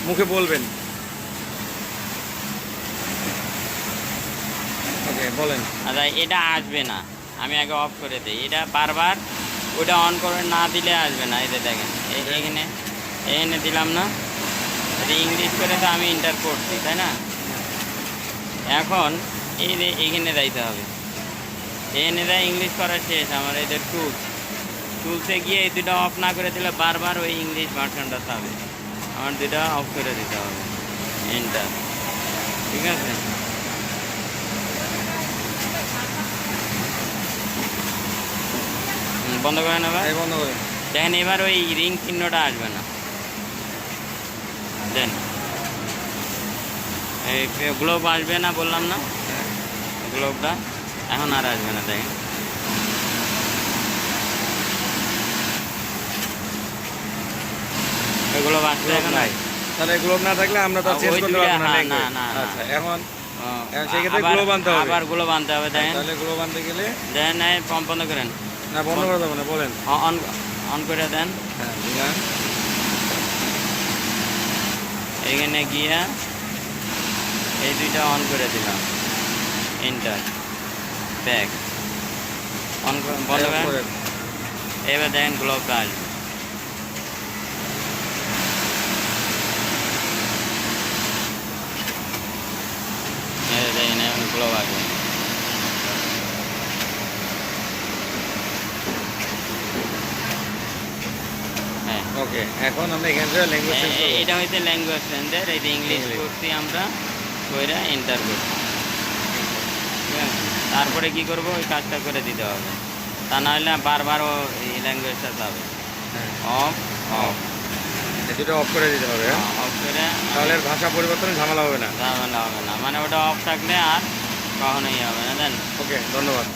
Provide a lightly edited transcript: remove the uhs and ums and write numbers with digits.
মুখে বলবেন। ওকে বলেন। আচ্ছা এটা আসবে না, আমি আগে অফ করে দিই। এটা বারবার ওটা অন করে না দিলে আসবে না। এই যে দেখেন এখানে এখানে দিলাম না, এটা ইংলিশ করে তো আমি এন্টার করছি, তাই না? এখন এই যে এখানে যাইতে হবে, এখানে যা ইংলিশ করা শেষ আমার। এই যে টুলসে গিয়ে এই দুটো অফ না করে দিলে বারবার ওই ইংলিশ ভার্সনটা পাবে। আমার দুটো অফ করে দিতে হবে, এন্টার। ঠিক আছে, বন্ধ করে নেবা। বন্ধ করে দেখেন এবার ওই রিং চিহ্নটা আসবে না। দেন এই গ্লোব আসবে না বললাম না, গ্লোবটা এখন আর আসবে না। দেখেন এগুলো আসছে এখন নাই। তাহলে গ্লোব না থাকলে আমরা তো চেঞ্জ করতে পারবো না। না না আচ্ছা এখন আবার সেক্ষেত্রে গ্লোব আনতে হবে। আবার গ্লোব আনতে হবে। দেখেন তাহলে গ্লোব আনতে গেলে দেন এই পাম্প বন্ধ করেন। না বন্ধ করে দেবো না, বলেন। অন অন করে দেন। হ্যাঁ দিলাম। এখানে গিয়া এই দুইটা অন করে দিলাম, এন্টার, ব্যাক, অন বন্ধ করেন। এবার দেখেন গ্লোবটা আসবে। দেখেন এখন গ্লোব আসবে। হ্যাঁ ওকে এখন আমরা এখান থেকে ল্যাঙ্গুয়েজ চেঞ্জ করব। এটা হইতে ল্যাঙ্গুয়েজ চেঞ্জের। এই যে ইংলিশ করছি আমরা, কইরা এন্টার করছি। ঠিক আছে, তারপরে কি করব, ওই কাজটা করে দিতে হবে, তা না হলে বারবার ও এই ল্যাঙ্গুয়েজটা যাবে। অফ অফ দুটো অফ করে দিতে হবে। অফ করে, তাহলে আর ভাষা পরিবর্তনে ঝামেলা হবে না। ঝামেলা হবে না, মানে ওটা অফ থাকলে আর কখনোই হবে না। দেন ওকে ধন্যবাদ।